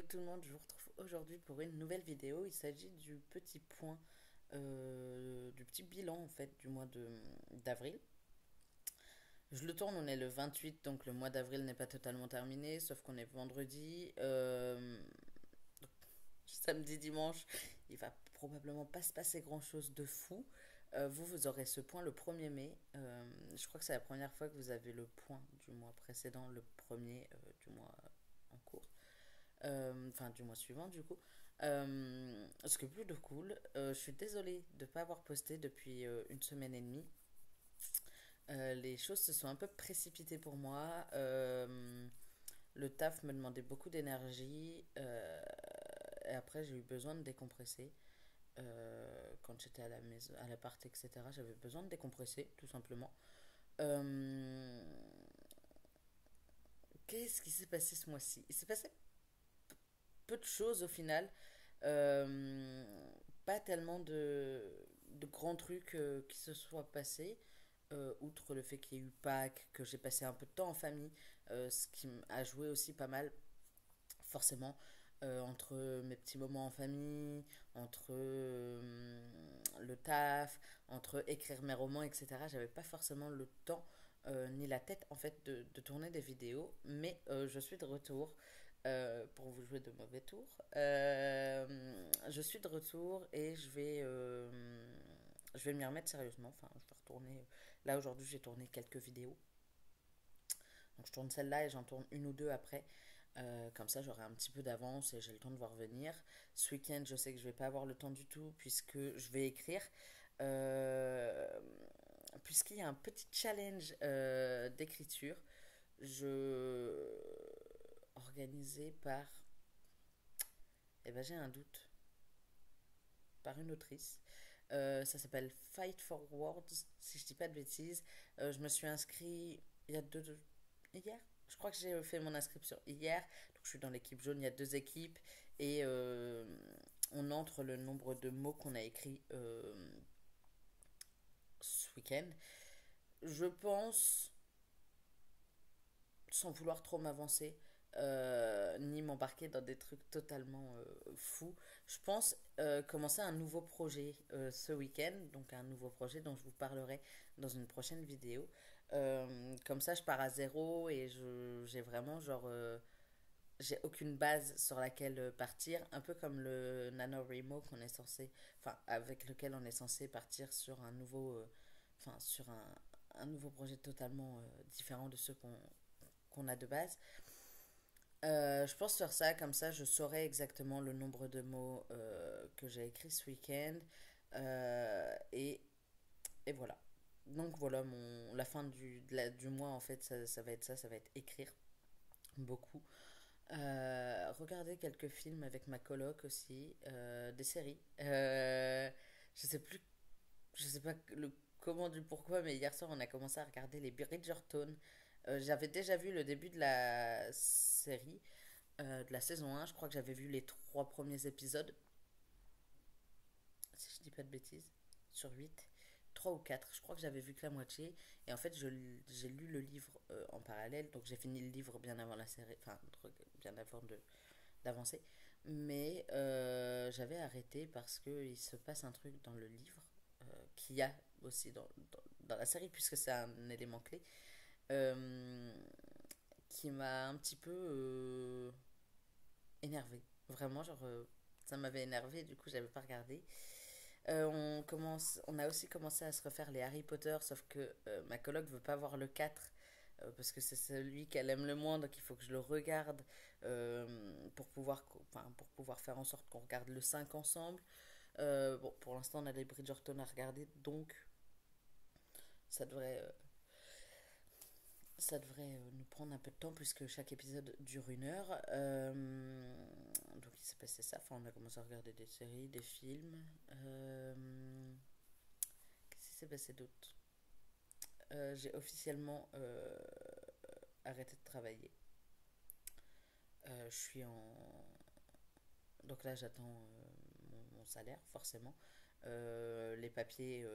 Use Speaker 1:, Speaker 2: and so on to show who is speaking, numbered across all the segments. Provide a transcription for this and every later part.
Speaker 1: tout le monde, je vous retrouve aujourd'hui pour une nouvelle vidéo. Il s'agit du petit point, du petit bilan en fait du mois d'avril. Je le tourne, on est le 28, donc le mois d'avril n'est pas totalement terminé, sauf qu'on est vendredi. Samedi, dimanche, il va probablement pas se passer grand-chose de fou. Vous aurez ce point le 1er mai. Je crois que c'est la première fois que vous avez le point du mois précédent, le premier du mois en cours. Enfin du mois suivant du coup. Ce qui est plutôt cool. Je suis désolée de ne pas avoir posté depuis une semaine et demie. Les choses se sont un peu précipitées pour moi. Le taf me demandait beaucoup d'énergie. Et après, j'ai eu besoin de décompresser. Quand j'étais à la maison, à l'appart, etc., j'avais besoin de décompresser, tout simplement. Euh, Qu'est-ce qui s'est passé ce mois-ci? Il s'est passé peu de choses au final. Euh, Pas tellement de grands trucs qui se soient passés. Outre le fait qu'il y ait eu Pâques, que j'ai passé un peu de temps en famille, ce qui a joué aussi pas mal, forcément, entre mes petits moments en famille, entre le taf, entre écrire mes romans, etc. J'avais pas forcément le temps ni la tête en fait de tourner des vidéos, mais je suis de retour pour vous jouer de mauvais tours. Je suis de retour et je vais m'y remettre sérieusement. Enfin, je vais retourner. Là aujourd'hui, j'ai tourné quelques vidéos. Donc je tourne celle-là et j'en tourne une ou deux après. Comme ça, j'aurai un petit peu d'avance et j'ai le temps de voir venir. Ce week-end, je sais que je vais pas avoir le temps du tout puisque je vais écrire. Euh, Puisqu'il y a un petit challenge d'écriture, je organisé par, eh ben j'ai un doute, par une autrice. Ça s'appelle Fight for Words, si je dis pas de bêtises. Je me suis inscrit il y a hier. Je crois que j'ai fait mon inscription hier. Donc je suis dans l'équipe jaune. Il y a deux équipes et on entre le nombre de mots qu'on a écrits ce week-end. Je pense, sans vouloir trop m'avancer, ni m'embarquer dans des trucs totalement fous. Je pense commencer un nouveau projet ce week-end, donc un nouveau projet dont je vous parlerai dans une prochaine vidéo. Comme ça, je pars à zéro et j'ai vraiment genre j'ai aucune base sur laquelle partir, un peu comme le NaNoWriMo qu'on est censé, enfin avec lequel on est censé partir sur un nouveau, enfin sur un nouveau projet totalement différent de ceux qu'on a de base. Je pense faire ça, comme ça je saurai exactement le nombre de mots que j'ai écrit ce week-end. Et voilà. Donc voilà, la fin du mois en fait, ça va être ça, ça va être écrire beaucoup. Regarder quelques films avec ma coloc aussi, des séries. Je sais plus, je sais pas comment du pourquoi, mais hier soir on a commencé à regarder les Bridgerton. J'avais déjà vu le début de la série, de la saison 1. Je crois que j'avais vu les trois premiers épisodes, si je dis pas de bêtises, sur 8 3 ou 4. Je crois que j'avais vu que la moitié. Et en fait, j'ai lu le livre en parallèle, donc j'ai fini le livre bien avant la série, enfin, bien avant d'avancer. Mais j'avais arrêté parce qu'il se passe un truc dans le livre qu'il y a aussi dans la série, puisque c'est un élément clé, euh, qui m'a un petit peu énervé. Vraiment, genre, ça m'avait énervé, du coup, j'avais pas regardé. On a aussi commencé à se refaire les Harry Potter, sauf que ma coloc veut pas voir le 4 parce que c'est celui qu'elle aime le moins, donc il faut que je le regarde pour pouvoir faire en sorte qu'on regarde le 5 ensemble. Bon, pour l'instant, on a les Bridgerton à regarder, donc ça devrait, euh, ça devrait nous prendre un peu de temps puisque chaque épisode dure 1 heure. Donc il s'est passé ça. Enfin, on a commencé à regarder des séries, des films. Qu'est-ce qui s'est passé d'autre? J'ai officiellement arrêté de travailler. Je suis en. Donc là, j'attends mon salaire, forcément. Les papiers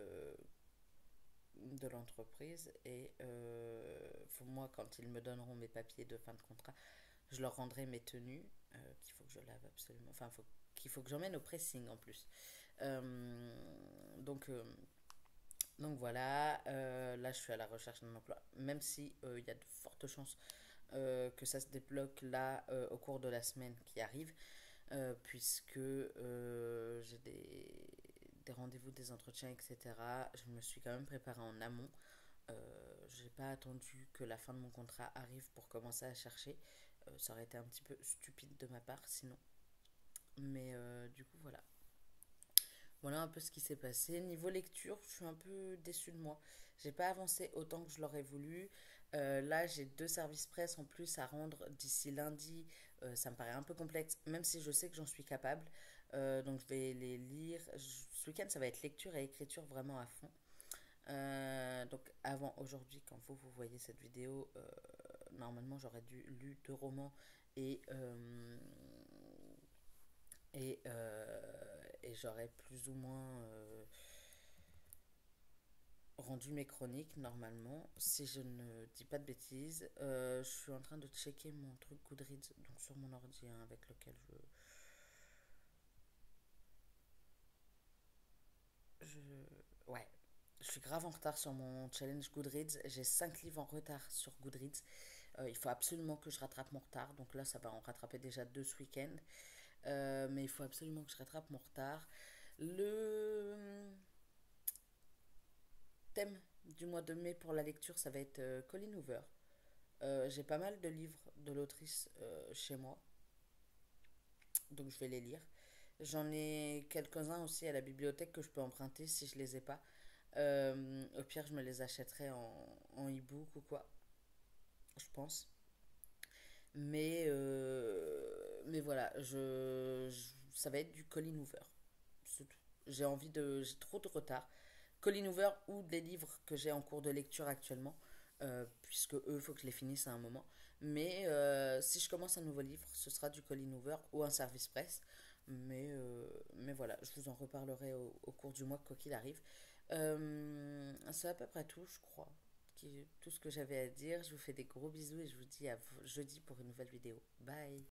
Speaker 1: de l'entreprise. Et moi, quand ils me donneront mes papiers de fin de contrat, je leur rendrai mes tenues. qu'il faut que je lave absolument. Enfin, qu'il faut que j'emmène au pressing en plus. Euh, donc, euh, donc voilà, là je suis à la recherche d'un emploi, même si il y a de fortes chances que ça se débloque là au cours de la semaine qui arrive, puisque j'ai des rendez-vous, des entretiens, etc. Je me suis quand même préparée en amont. J'ai pas attendu que la fin de mon contrat arrive pour commencer à chercher. Ça aurait été un petit peu stupide de ma part sinon. Mais du coup, voilà. Voilà un peu ce qui s'est passé. Niveau lecture, je suis un peu déçue de moi. J'ai pas avancé autant que je l'aurais voulu. Là, j'ai 2 services presse en plus à rendre d'ici lundi. Ça me paraît un peu complexe, même si je sais que j'en suis capable. Donc, je vais les lire. Ce week-end, ça va être lecture et écriture vraiment à fond. Donc, avant aujourd'hui, quand vous voyez cette vidéo, normalement, j'aurais dû lu 2 romans et et j'aurais plus ou moins rendu mes chroniques normalement, si je ne dis pas de bêtises. Je suis en train de checker mon truc Goodreads, donc sur mon ordi hein, avec lequel je... Ouais, je suis grave en retard sur mon challenge Goodreads. J'ai 5 livres en retard sur Goodreads. Il faut absolument que je rattrape mon retard. Donc là, ça va en rattraper déjà 2 ce week-end. Mais il faut absolument que je rattrape mon retard. Le thème du mois de mai pour la lecture, ça va être Colleen Hoover. J'ai pas mal de livres de l'autrice chez moi, donc je vais les lire. J'en ai quelques-uns aussi à la bibliothèque que je peux emprunter si je les ai pas. Au pire, je me les achèterai en e-book ou quoi, je pense. Mais voilà, ça va être du Colleen Hoover. C'est tout. J'ai trop de retard. Colleen Hoover ou des livres que j'ai en cours de lecture actuellement, puisque eux, il faut que je les finisse à un moment. Mais si je commence un nouveau livre, ce sera du Colleen Hoover ou un service presse. Mais voilà, je vous en reparlerai au cours du mois, quoi qu'il arrive. C'est à peu près tout, je crois. Tout ce que j'avais à dire. Je vous fais des gros bisous et je vous dis à jeudi pour une nouvelle vidéo. Bye!